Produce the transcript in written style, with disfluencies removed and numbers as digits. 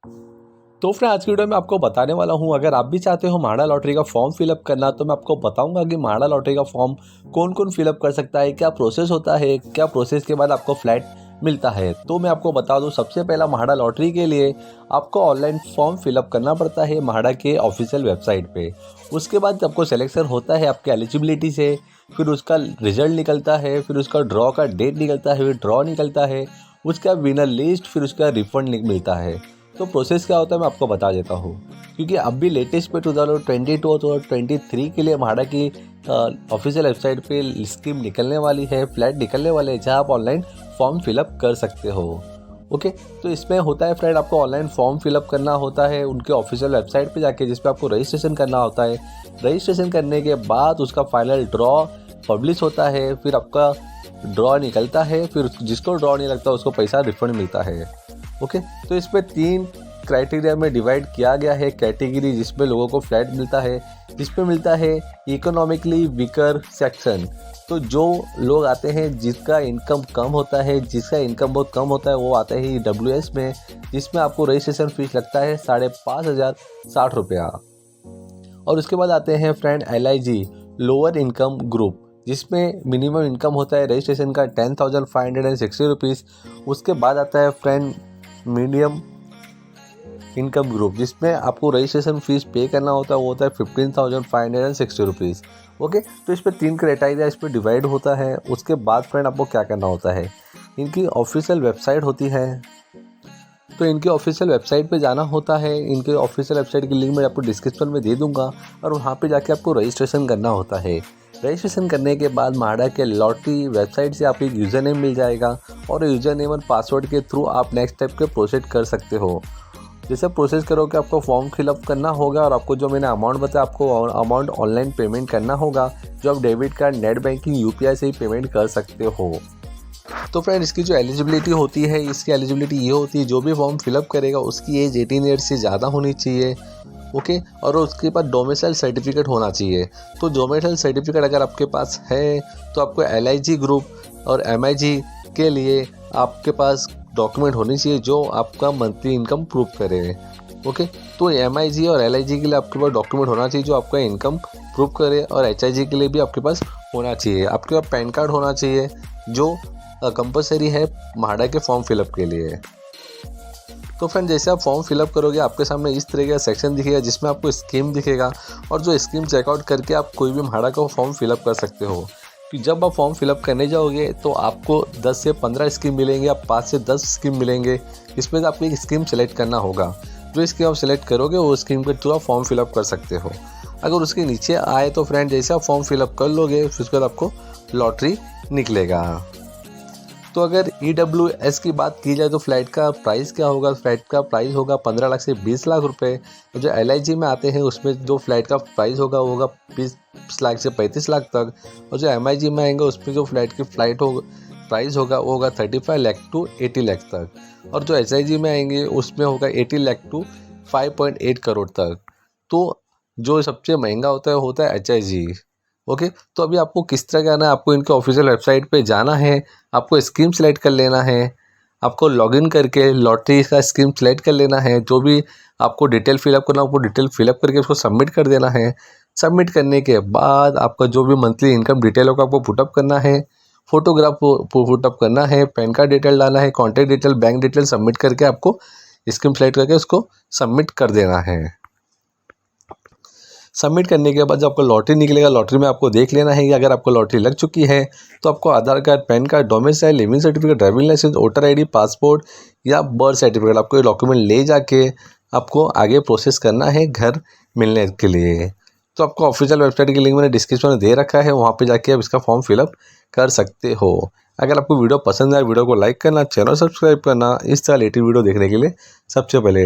तो फ्रेंड आज की वीडियो में आपको बताने वाला हूं, अगर आप भी चाहते हो म्हाडा लॉटरी का फॉर्म फिलअप करना तो मैं आपको बताऊंगा कि म्हाडा लॉटरी का फॉर्म कौन कौन फिलअप कर सकता है, क्या प्रोसेस होता है, क्या प्रोसेस के बाद आपको फ्लैट मिलता है। तो मैं आपको बता दूं, सबसे पहला म्हाडा लॉटरी के लिए आपको ऑनलाइन फॉर्म फिलअप करना पड़ता है म्हाडा के ऑफिशियल वेबसाइट पे। उसके बाद आपको सिलेक्शन होता है आपके एलिजिबिलिटी से, फिर उसका रिजल्ट निकलता है, फिर उसका ड्रॉ का डेट निकलता है, फिर ड्रॉ निकलता है, उसका विनर लिस्ट, फिर उसका रिफंड मिलता है। तो प्रोसेस क्या होता है मैं आपको बता देता हूँ, क्योंकि अब भी लेटेस्ट पे 2022 और 2023 के लिए म्हाडा की ऑफिशियल वेबसाइट पे स्कीम निकलने वाली है, फ्लैट निकलने वाले हैं जहाँ आप ऑनलाइन फॉर्म फिलअप कर सकते हो। ओके, तो इसमें होता है फ्रेंड, आपको ऑनलाइन फॉर्म फिलअप करना होता है उनके ऑफिशियल वेबसाइट पे जाके, जिस पे आपको रजिस्ट्रेशन करना होता है। रजिस्ट्रेशन करने के बाद उसका फाइनल ड्रॉ पब्लिश होता है, फिर आपका ड्रॉ निकलता है, फिर जिसको ड्रॉ नहीं लगता उसको पैसा रिफंड मिलता है। ओके, तो इस पर 3 क्राइटेरिया में डिवाइड किया गया है कैटेगरी, जिसमें लोगों को फ्लैट मिलता है। जिसमें मिलता है इकोनॉमिकली वीकर सेक्शन, तो जो लोग आते हैं जिसका इनकम कम होता है, जिसका इनकम बहुत कम होता है, वो आता है EWS में, जिसमें आपको रजिस्ट्रेशन फीस लगता है 5,560 रुपया। और उसके बाद आते हैं friend LIG lower income group, जिसमें मिनिमम इनकम होता है रजिस्ट्रेशन का 10,560 रुपीज़। उसके बाद आता है फ्रेंड मीडियम इनकम ग्रुप, जिसमें आपको रजिस्ट्रेशन फीस पे करना होता है, वो होता है 15,560 रुपीज़। ओके, तो इस पर 3 क्राइटेरिया इस पर डिवाइड होता है। उसके बाद फ्रेंड आपको क्या करना होता है, इनकी ऑफिशियल वेबसाइट होती है, तो इनके ऑफिशियल वेबसाइट पे जाना होता है। इनके ऑफिशियल वेबसाइट की लिंक मैं आपको डिस्क्रिप्शन में दे दूंगा, और वहाँ पे जाके आपको रजिस्ट्रेशन करना होता है। रजिस्ट्रेशन करने के बाद म्हाडा के लॉटरी वेबसाइट से आपको एक यूज़र नेम मिल जाएगा, और यूज़र नेम और पासवर्ड के थ्रू आप नेक्स्ट स्टेप के प्रोसेस कर सकते हो। जैसे प्रोसेस करोगे आपको फॉर्म फिलअप करना होगा, और आपको जो मैंने अमाउंट बताया आपको अमाउंट ऑनलाइन पेमेंट करना होगा, जो आप debit card, net banking, UPI से ही पेमेंट कर सकते हो। तो फ्रेंड इसकी जो एलिजिबिलिटी होती है, इसकी एलिजिबिलिटी ये होती है, जो भी फॉर्म फिलअप करेगा उसकी एज 18 ईयर्स से ज़्यादा होनी चाहिए। ओके, और उसके पास डोमिसाइल सर्टिफिकेट होना चाहिए। तो डोमिसाइल सर्टिफिकेट अगर आपके पास है तो आपको LIG ग्रुप और MIG के लिए आपके पास डॉक्यूमेंट होनी चाहिए जो आपका मंथली इनकम प्रूव करे। ओके, तो MIG और LIG के लिए आपके पास डॉक्यूमेंट होना चाहिए जो आपका इनकम प्रूव करे, और HIG के लिए भी आपके पास होना चाहिए। आपके पास पैन कार्ड होना चाहिए जो कंपलसरी है म्हाडा के फॉर्म फिलअप के लिए। तो फ्रेंड जैसे आप फॉर्म फिलअप करोगे आपके सामने इस तरह का सेक्शन दिखेगा, जिसमें आपको स्कीम दिखेगा, और जो स्कीम चेकआउट करके आप कोई भी म्हाडा का फॉर्म फिलअप कर सकते हो। कि जब आप फॉर्म फिलअप करने जाओगे तो आपको 10 से 15 स्कीम मिलेंगे, आप 5 से 10 स्कीम मिलेंगे। इसमें से आपको एक स्कीम सेलेक्ट करना होगा, जो स्कीम आप सेलेक्ट करोगे वो स्कीम के थ्रू आप फॉर्म फिलअप कर सकते हो। अगर उसके नीचे आए तो फ्रेंड जैसे आप फॉर्म फिलअप कर लोगे फिर उसके बाद आपको लॉटरी निकलेगा। तो अगर EWS की बात की जाए तो फ्लैट का प्राइस क्या होगा, फ्लैट का प्राइस होगा 15 लाख से 20 लाख रुपए। और जो LIG में आते हैं उसमें जो फ्लैट का प्राइस होगा वो होगा 20 लाख से 35 लाख तक। और जो MIG में आएंगे उसमें जो फ्लैट की प्राइस होगा वो होगा 35 लाख टू 80 लाख तक। और जो HIG में आएंगे उसमें होगा 80 लाख टू 5.8 करोड़ तक। तो जो सबसे महंगा होता है HIG। ओके, तो अभी आपको किस तरह करना है, आपको इनके ऑफिशियल वेबसाइट पे जाना है, आपको स्कीम सेलेक्ट कर लेना है, आपको लॉगिन करके लॉटरी का स्कीम सेलेक्ट कर लेना है, जो भी आपको डिटेल फिलअप करना है आपको डिटेल फिलअप करके उसको सबमिट कर देना है। सबमिट करने के बाद आपका जो भी मंथली इनकम डिटेल होगा आपको पुटअप करना है, फोटोग्राफ पुटअप करना है, पैन कार्ड डिटेल डालना है, contact detail, bank detail submit करके आपको स्कीम सेलेक्ट करके उसको सबमिट कर देना है। सबमिट करने के बाद जब आपको लॉटरी निकलेगा, लॉटरी में आपको देख लेना है कि अगर आपको लॉटरी लग चुकी है तो आपको Aadhaar card, PAN card, domicile, living certificate, driving licence, voter ID, passport या बर्थ सर्टिफिकेट, आपको ये डॉक्यूमेंट ले जाके आपको आगे प्रोसेस करना है घर मिलने के लिए। तो आपको ऑफिशियल वेबसाइट की लिंक मैंने डिस्क्रिप्शन में दे रखा है, वहाँ पर जाके आप इसका फॉर्म फिलअप कर सकते हो। अगर आपको वीडियो पसंद आए वीडियो को लाइक करना, चैनल सब्सक्राइब करना, इस तरह रिलेटेड वीडियो देखने के लिए सबसे पहले।